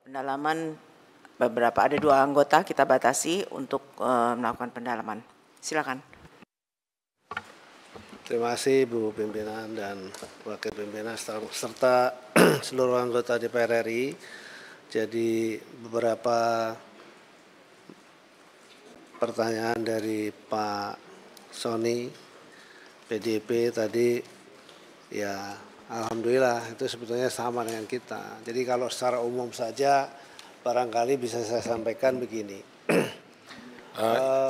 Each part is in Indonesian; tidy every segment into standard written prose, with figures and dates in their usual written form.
pendalaman ada 2 anggota kita batasi untuk melakukan pendalaman. Silakan. Terima kasih Bu Pimpinan dan Wakil Pimpinan serta seluruh anggota DPR RI. Jadi beberapa pertanyaan dari Pak Sony PDIP tadi ya alhamdulillah itu sebetulnya sama dengan kita. Jadi kalau secara umum saja barangkali bisa saya sampaikan begini.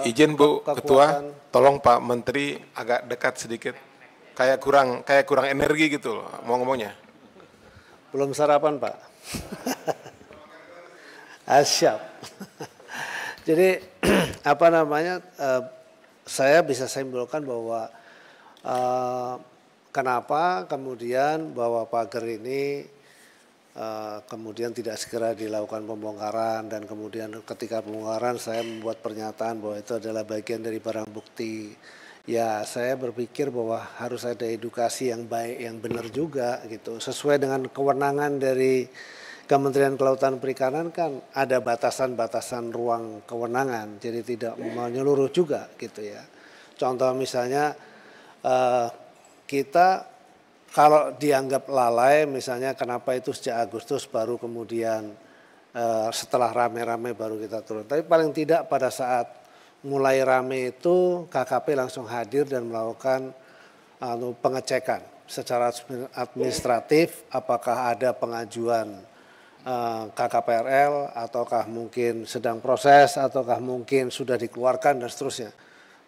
Izin Bu Ketua, tolong Pak Menteri agak dekat sedikit. Kayak kurang energi gitu loh mau ngomongnya. Belum sarapan Pak. Siap. Jadi saya bisa simpulkan bahwa kenapa kemudian bahwa pagar ini kemudian tidak segera dilakukan pembongkaran, dan kemudian ketika pembongkaran saya membuat pernyataan bahwa itu adalah bagian dari barang bukti. Ya saya berpikir bahwa harus ada edukasi yang baik, yang benar juga gitu. Sesuai dengan kewenangan dari Kementerian Kelautan Perikanan kan ada batasan-batasan ruang kewenangan, jadi tidak menyeluruh juga gitu ya. Contoh misalnya kita kalau dianggap lalai misalnya kenapa itu sejak Agustus baru kemudian setelah rame-rame baru kita turun. Tapi paling tidak pada saat mulai rame itu KKP langsung hadir dan melakukan pengecekan secara administratif apakah ada pengajuan KKPRL ataukah mungkin sedang proses ataukah mungkin sudah dikeluarkan dan seterusnya.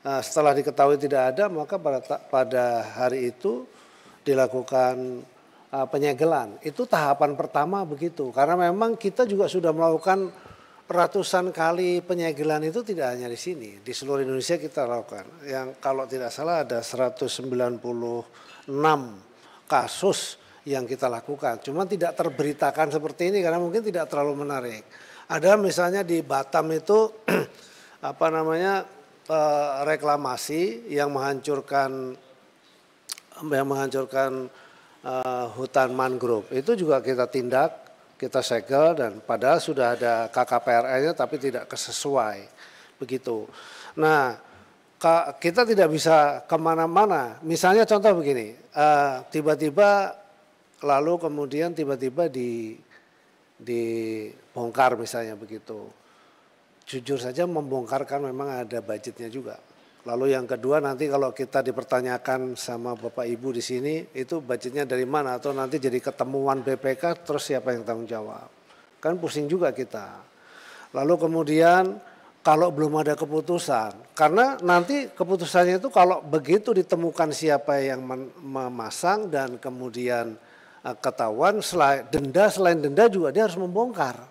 Nah, setelah diketahui tidak ada maka pada hari itu dilakukan penyegelan. Itu tahapan pertama begitu. Karena memang kita juga sudah melakukan ratusan kali penyegelan itu tidak hanya di sini. Di seluruh Indonesia kita lakukan. Yang kalau tidak salah ada 196 kasus yang kita lakukan. Cuma tidak terberitakan seperti ini karena mungkin tidak terlalu menarik. Ada misalnya di Batam itu reklamasi yang menghancurkan hutan mangrove. Itu juga kita tindak, kita segel dan padahal sudah ada KKPRL-nya tapi tidak sesuai begitu. Nah kita tidak bisa kemana-mana. Misalnya contoh begini, tiba-tiba lalu kemudian tiba-tiba dibongkar misalnya begitu. Jujur saja membongkarkan memang ada budgetnya juga. Lalu yang kedua nanti kalau kita dipertanyakan sama Bapak Ibu di sini itu budgetnya dari mana atau nanti jadi ketemuan BPK terus siapa yang tanggung jawab. Kan pusing juga kita. Lalu kemudian kalau belum ada keputusan, karena nanti keputusannya itu kalau begitu ditemukan siapa yang memasang dan kemudian ketahuan selain denda juga dia harus membongkar.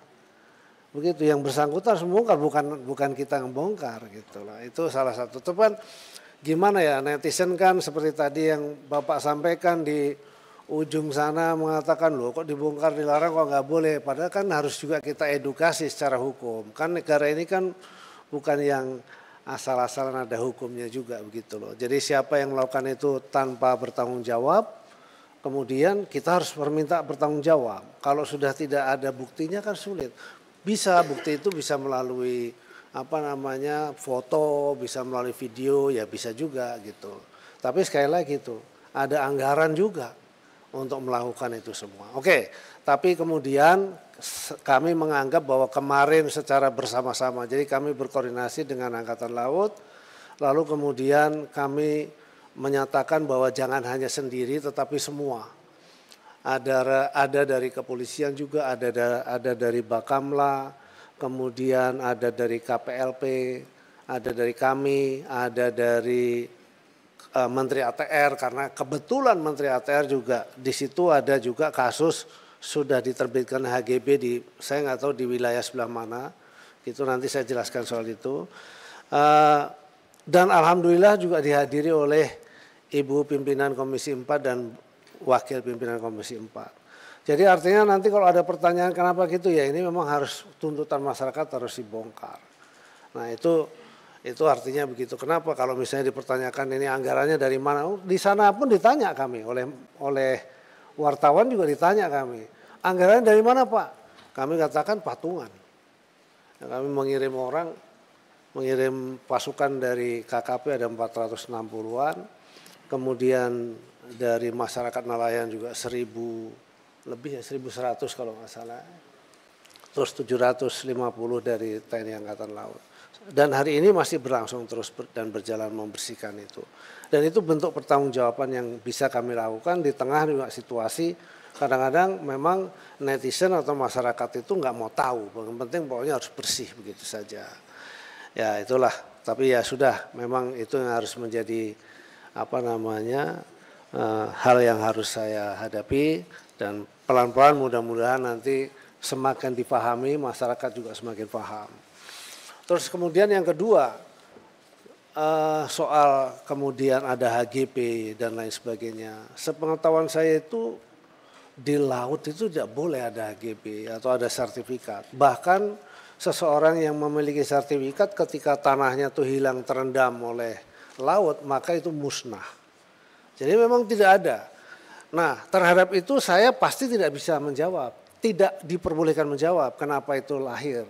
Begitu yang bersangkutan harus membongkar bukan kita yang membongkar gitu lah. Itu salah satu. Teman gimana ya netizen kan seperti tadi yang Bapak sampaikan di ujung sana mengatakan loh kok dibongkar dilarang kok nggak boleh. Padahal kan harus juga kita edukasi secara hukum. Kan negara ini kan bukan yang asal-asalan ada hukumnya juga begitu loh. Jadi siapa yang melakukan itu tanpa bertanggung jawab, kemudian kita harus meminta bertanggung jawab. Kalau sudah tidak ada buktinya kan sulit. Bisa bukti itu bisa melalui foto, bisa melalui video, ya bisa juga gitu. Tapi sekali lagi itu ada anggaran juga untuk melakukan itu semua. Oke, tapi kemudian kami menganggap bahwa kemarin secara bersama-sama, jadi kami berkoordinasi dengan Angkatan Laut, lalu kemudian kami menyatakan bahwa jangan hanya sendiri tetapi semua. Ada dari kepolisian juga, ada dari Bakamla, kemudian ada dari KPLP, ada dari kami, ada dari Menteri ATR karena kebetulan Menteri ATR juga di situ ada juga kasus sudah diterbitkan HGB saya nggak tahu di wilayah sebelah mana, itu nanti saya jelaskan soal itu. Dan alhamdulillah juga dihadiri oleh Ibu Pimpinan Komisi 4 dan Wakil Pimpinan Komisi 4. Jadi artinya nanti kalau ada pertanyaan kenapa gitu ya ini memang harus tuntutan masyarakat harus dibongkar. Nah itu artinya begitu. Kenapa kalau misalnya dipertanyakan ini anggarannya dari mana? Di sana pun ditanya kami oleh wartawan juga ditanya kami. Anggarannya dari mana Pak? kami katakan patungan. Kami mengirim pasukan dari KKP ada 460-an, kemudian dari masyarakat nelayan juga 1.000 lebih ya, 1.100 kalau nggak salah. Terus 750 dari TNI Angkatan Laut. Dan hari ini masih berlangsung terus dan berjalan membersihkan itu. Dan itu bentuk pertanggungjawaban yang bisa kami lakukan di tengah juga situasi kadang-kadang memang netizen atau masyarakat itu nggak mau tahu. Yang penting pokoknya harus bersih begitu saja. Ya itulah. Tapi ya sudah, memang itu yang harus menjadi hal yang harus saya hadapi, dan pelan-pelan mudah-mudahan nanti semakin dipahami, masyarakat juga semakin paham. Terus kemudian yang kedua, soal kemudian ada HGP dan lain sebagainya. Sepengetahuan saya itu di laut itu tidak boleh ada HGP atau ada sertifikat. Bahkan seseorang yang memiliki sertifikat ketika tanahnya itu hilang terendam oleh laut, maka itu musnah. Jadi memang tidak ada. Nah, terhadap itu saya pasti tidak bisa menjawab. Tidak diperbolehkan menjawab kenapa itu lahir.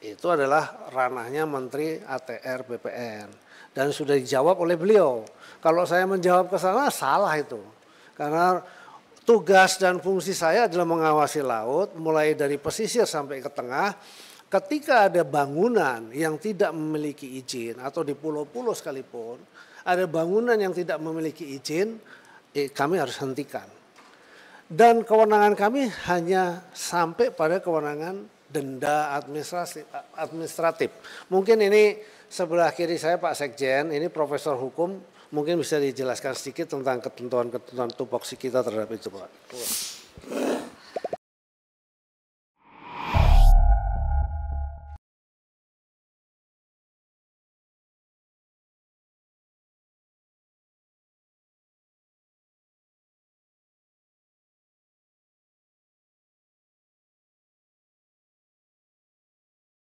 Itu adalah ranahnya Menteri ATR BPN. Dan sudah dijawab oleh beliau. Kalau saya menjawab ke sana salah itu. Karena tugas dan fungsi saya adalah mengawasi laut mulai dari pesisir sampai ke tengah. Ketika ada bangunan yang tidak memiliki izin atau di pulau-pulau sekalipun ada bangunan yang tidak memiliki izin, kami harus hentikan. Dan kewenangan kami hanya sampai pada kewenangan denda administratif. Mungkin ini sebelah kiri saya Pak Sekjen, ini Profesor Hukum, mungkin bisa dijelaskan sedikit tentang ketentuan-ketentuan tupoksi kita terhadap itu Pak.